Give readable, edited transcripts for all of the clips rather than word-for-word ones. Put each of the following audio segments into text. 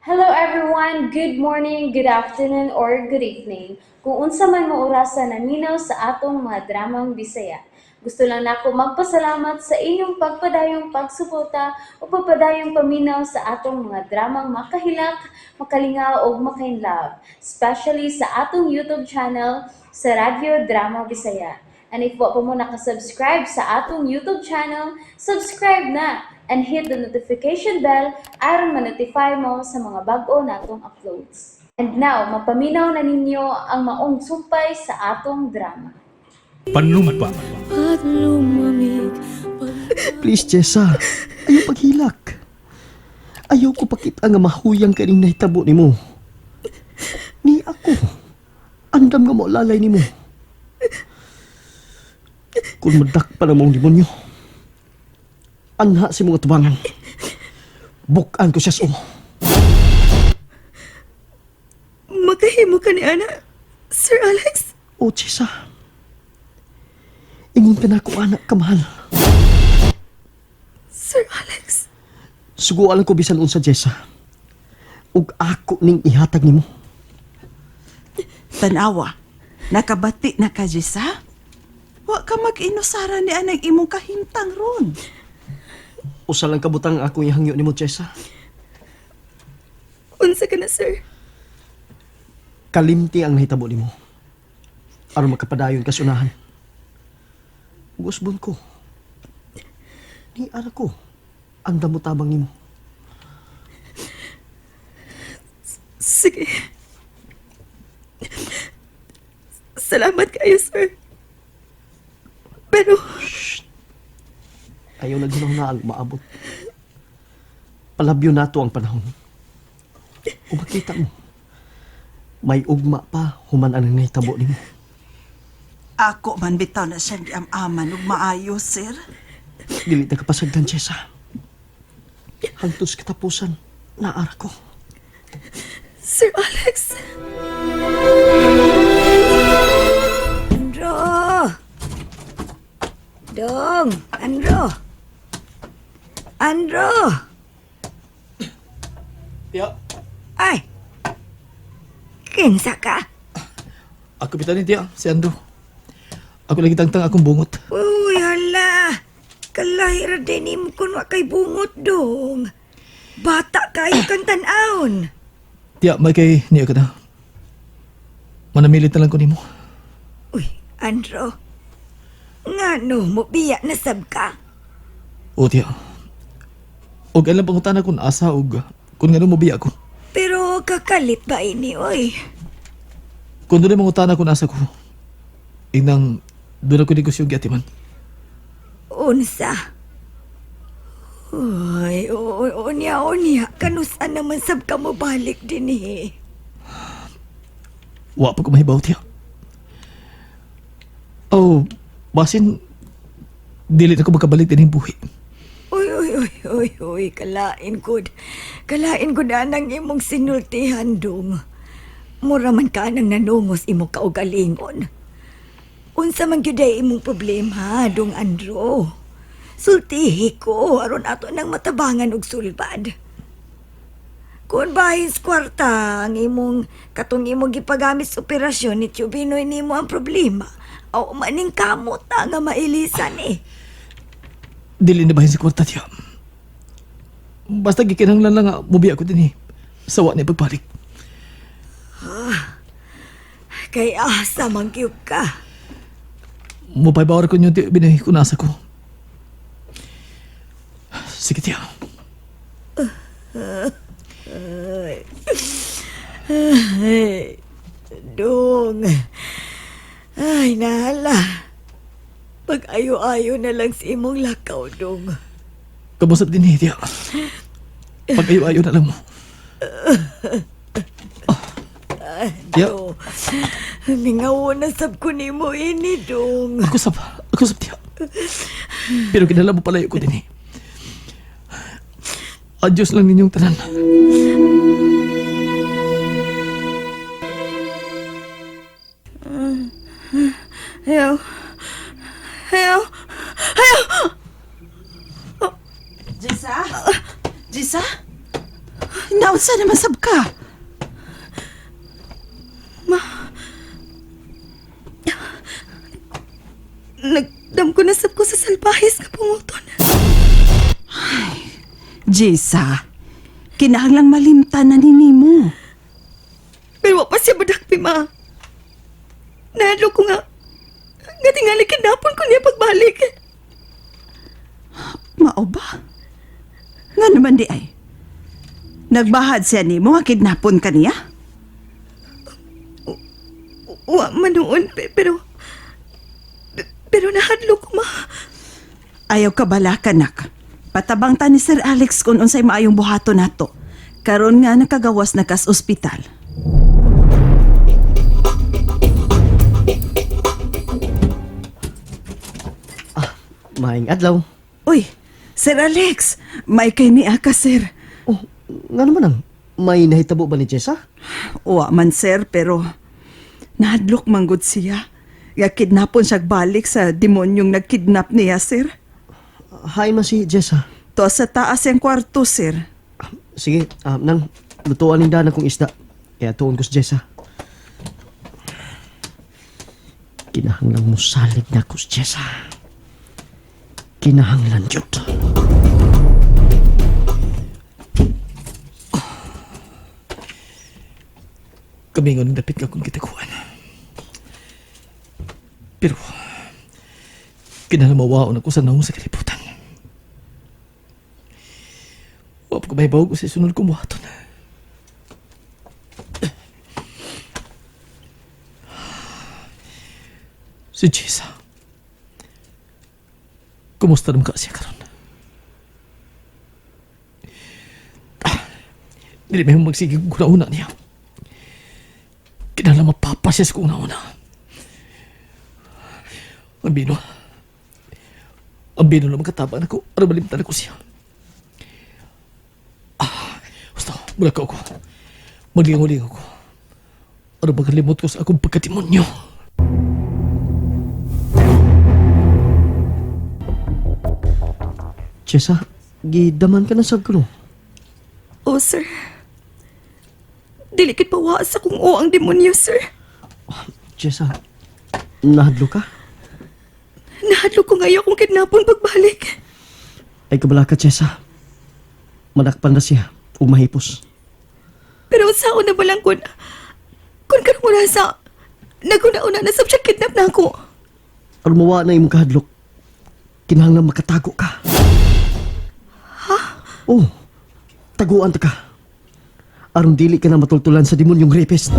Hello everyone, good morning, good afternoon, or good evening. Kung unsa man mo orasan naminaw sa atong mga dramang Bisaya. Gusto lang nako magpasalamat sa inyong pagpadayong pagsuporta o pagpadayong paminaw sa atong mga dramang makahilak, makalingaw o makainlove, especially sa atong YouTube channel sa Radyo Drama Bisaya. And if wa pa mo nakasubscribe sa atong YouTube channel, subscribe na and hit the notification bell aron ma-notify mo sa mga bag-o natong uploads. And now, mapaminaw na ninyo ang maong sumpay sa atong drama. Panumpa. At lumamig Please, Jessa. Ayaw paghilak. Ayaw ko pakita nga mahuyang kaning nahitabo ni mo. Ni ako. Andam nga mo lalay ni mo. Kung madak pa na mong demonyo. Anha si mga tubangan. Bukan ko siya sa Makahimo ka ni Ana, Sir Alex? O, Jessa. Ingin ka na ako, anak, kamahal. Sir Alex? Sugualan ko bisan unsa, Jessa. Ug ako ning ihatag nimo. Tanawa, nakabati na ka, Jessa? Wa ka mag-inusara ni anang imong kahintang ron. Usa lang kabutang ako ihangyo nimo, Jessa. Unsa ka na, sir? Kalimti ang nahitabo nimo. Aron makapadayon ka sa unahan. Gusbon ko. Ni ara ko. Ang damutabang nimo. Sige. Salamat kayo, sir. Pero, Ayaw na ginahunaan maabot. Palabyo nato ang panahon. Kung makita mo, may ugma pa human ang nahitabo nimo. Ako man bitaw na siyang giam-aman ug maayo, sir. Dili na kapasagdan, Jessa. Hangtod sa katapusan, naara ko. Sir Alex? Andro! Dong! Andro! Andro! Ya, Ay! Kinsa ka? ako bitan ni Tia, si Andrew. Ako lagi tangtang akong bungot. Uy, hala! Kalahira din mo kung wa kay bungot, dong. Bata kayo kang tan-aon. Tia, may kay niya ka na. Manamilit na lang ko nimo. Uy, Andro. Nga no, mo biya na sab ka. O Tia. Og alam pangutana kung asa og kung ngano mo biya ko. Pero kakalit ba ini, oy? Kung doon mangutana kung asa ko. Inang doon ako negosyo gyatiman. Unsa? Uy, unya. Kanusan naman sab ka mo balik din eh. Wa pa ko mahibaw, Tia. Oh, basin dili na ko makabalik din yung buhi. Uy, kalain gud. Kalain gud anang imong sinultihan, dong. Mura man ka nang nanungos imong kaugalingon. Unsa man gyud ay imong problema, dong Andro. Sultihi ko aron ato nang matabangan og sulbad. Kung bahis kwarta ang katong imong gipagamit sa operasyon ni Chubinoy nimo ang problema, o maning kamot na nga mailisan eh. Dili na bahin si kwarta, Tia. Basta gikinahanglan lang nga mubiya ko din eh. Sawa niya pagbalik. Kay asa man gyud ka. Mupay-bawar ko niyo, Tia, binay kung nasa ko. Sige, Tia. Ay, dong. Ay, nahala. Pag-ayo-ayo na lang si imong lakaw, dong. Kamusap din eh, Tia. Pag-ayo-ayo na lang mo. Tia, Do, ningawo na sab ko nimo ini, dong. ako sab, Tia. Pero kinala mo palayo ko din eh. Adyos lang ninyong tanan. Ayaw. Jessa? Jessa? Naunsa naman sab ka? Nagdam ko na sab ko sa salbahis nga punguton. Jessa, kinahanglang malimtan na nimo. Pero wa pa siya badakpi, ma. Nahadlo ko nga tingali kinapon ko niya pagbalik. Mao ba? Nga naman di ay. Nagbahad siya nimo nga kidnapon ka niya? Wa man noon, pero nahadlo ko, ma. Ayaw ka bala kanak. Patabang ta ni Sir Alex kung unsay maayong buhaton nato. Karon nga nakagawas na kas ospital. Maing adlaw. Uy, Sir Alex, may kay ni ka, sir. Oh, nga naman ang may nahitabo ba ni Jessa? Wa man, sir, pero nahadlok manggod siya. Nga kidnapon siya balik sa demonyong nagkidnap niya, sir. Hay man si Jessa. To sa taas yung kwarto, sir. Sige, nang lutuan ng dana kong isda. Kaya tuon ko si Jessa. Kinahanglang musalig na ko si Jessa. Kinahanglan yun. Kamingon dapit ka kung kitakuan. Pero, kinahamawaon ako sa naong sa kalibutan. Wap ko may bawag ko sa sunod kong buhaton. Si Jessa. Kumusta naman ka siya karon? Dili may magsigig una-una niya. Kinala mapapa siya sa una-una. Ang bino naman katabang ako. Ano malimtan ako siya? Gusto, mula ka ako. Maglingaw-lingaw ko. Ano magalimot ko sa akong pagkatimonyo? Jessa, gidaman ka na sa gulo. Oh, sir. Dilikit pawaas akong ang demonyo, sir. Jessa, nahadlo ka? Nahadlo ko ngayon akong kidnapon pagbalik. Ay kabala ka, Jessa. Manakpan na siya o mahipos. Pero sa una ba lang kung karong wala sa naguna-una na sa siya kidnap na ako. Aron mawa na imong kahadlok, kinahanglan makatago ka. Oh, taguan ta ka. Aron dili ka na matultulan sa demonyong rapist.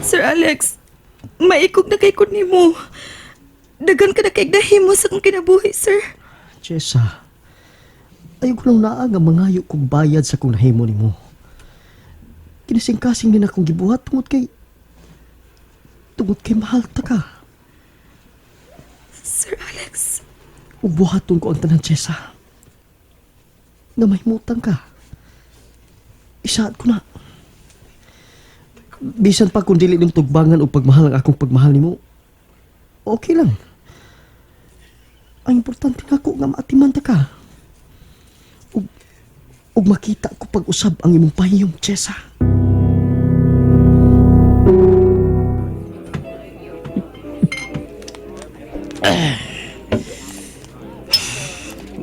Sir Alex, maikog na kay kun nimo. Dagan ka na kay dahimo sa kong kinabuhi, sir. Jessa, ayaw ko lang naa nga mangayo kong bayad sa kung nahimo ni mo. Kinasing-kasing din akong gibuhat tungod kay mahal ta ka. Sir Alex, Ubuhaton ko ang tanan, Jessa. Na mahimutang ka. Isaad ko na. Bisan pa kung dili ng tugbangan o pagmahal ang akong pagmahal ni mo, okay lang. Ang importante nga ako nga maatiman ta ka. Ug makita ko pag-usab ang imong pahiyong, Jessa.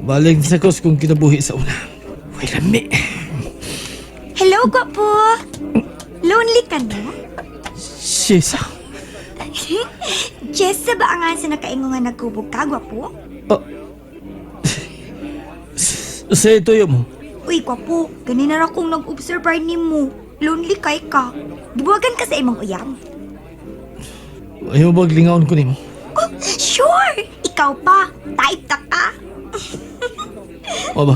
Baling sa kos kung kinabuhi sa una. Uy, lami. Hello, gwapo. Lonely ka no? Jessa. Jessa ba ang asa na kaingo nga nagkubog ka, gwapo? Sa ito yun mo. Uy, gwapo, ganina ra kong nag-observe ni mo. Lonely kay ka. Gibuwagan ka sa imong uyang. Ayaw maglingaon ko ni mo. Oh, sure! Ikaw pa. Type ta ka. O ba?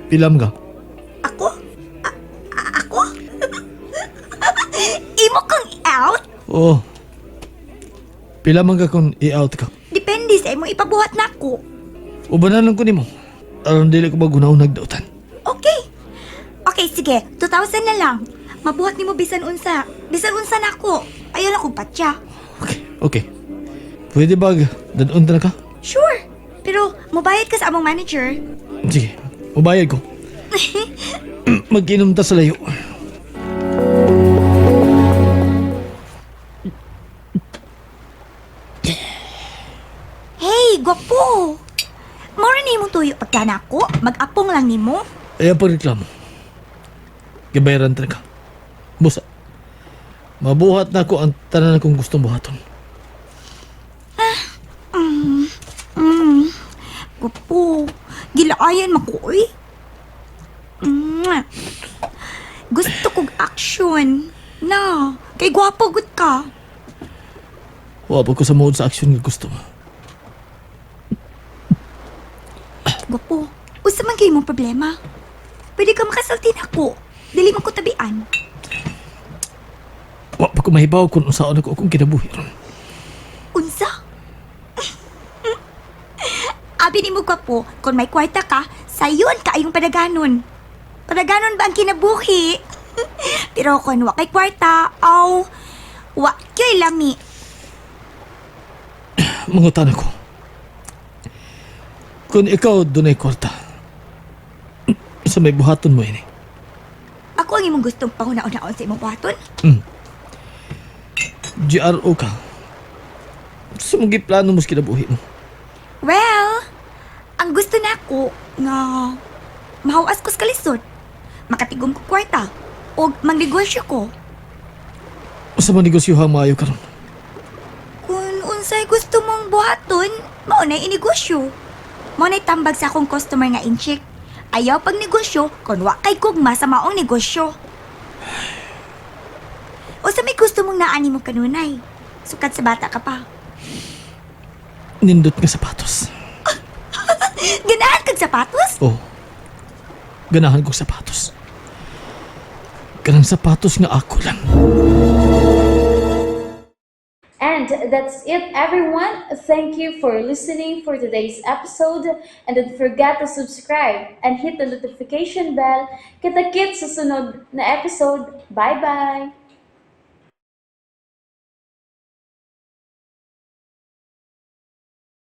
Pilam ka? Ako? Ako? Imo kang out? Oo. Pilam ka kung i-out ka. Depende sa imong ipabuhat na ako. Ubanan lang ko ni mo. Aron dili ko magunahon nagdautan. Okay. Okay, sige. 2,000 na lang. Mabuhat ni mo bisan unsa. Bisan unsa na ako. Ayaw na kong patya. Okay. Pwede ba dadun ta na ka? Sure. Pero, mabayad ka sa among manager. Sige, ubayad ko. Mag-inom ta sa layo. Hey, gwapo! Mora ni mo tuyo pagkana ko, mag-apong lang ni mo. Ayaw pagreklamo. Gibayaran talaga. Busa. Mabuhat na ako ang tanan kong gustong buhaton. Gwapo, gilaayan makoy. Gusto kong action. Na, kay gwapo gud ka. Wapag ko sa mode sa aksyon nga gusto mo. Gwapo, usa man kayo mong problema. Pwede ka makasaltin ako. Dili man ko tabian. Wapag ko mahibaw kung saan ako akong kinabuhi ron. Unsa? Abi ni mo gwapo, kung may kwarta ka, sayon ka ayong padaganon. Padaganon ba ang kinabuhi? Pero kung wa kay kwarta, aw, wa kay lami. Mangutan ako. Kung ikaw dunay kwarta, sa may buhaton mo ini. Ako ang imong gustong panguna-unaon sa imong buhaton. GRO ka. Sa mga plano mo sa kinabuhi mo. Well, ang gusto na ako nga mahawas ko sa kalisod, makatigom ko kwarta, o mangnegosyo ko. Sa mga negosyohang maayo ka ron. Kung unsay gusto mong buhaton, maunay inegosyo. Maunay tambag sa akong customer nga inchik. Ayaw pag negosyo, kung wa kay kugma sa maong negosyo. O sa may gusto mong naani mo kanunay, sukat sa bata ka pa. Nindot nga sapatos. Ganahan kag sapatos? Oh. Ganahan kong sapatos. Kanang sapatos nga ako lang. And that's it, everyone. Thank you for listening for today's episode. And don't forget to subscribe and hit the notification bell. Kita-kits sa sunod na episode. Bye-bye!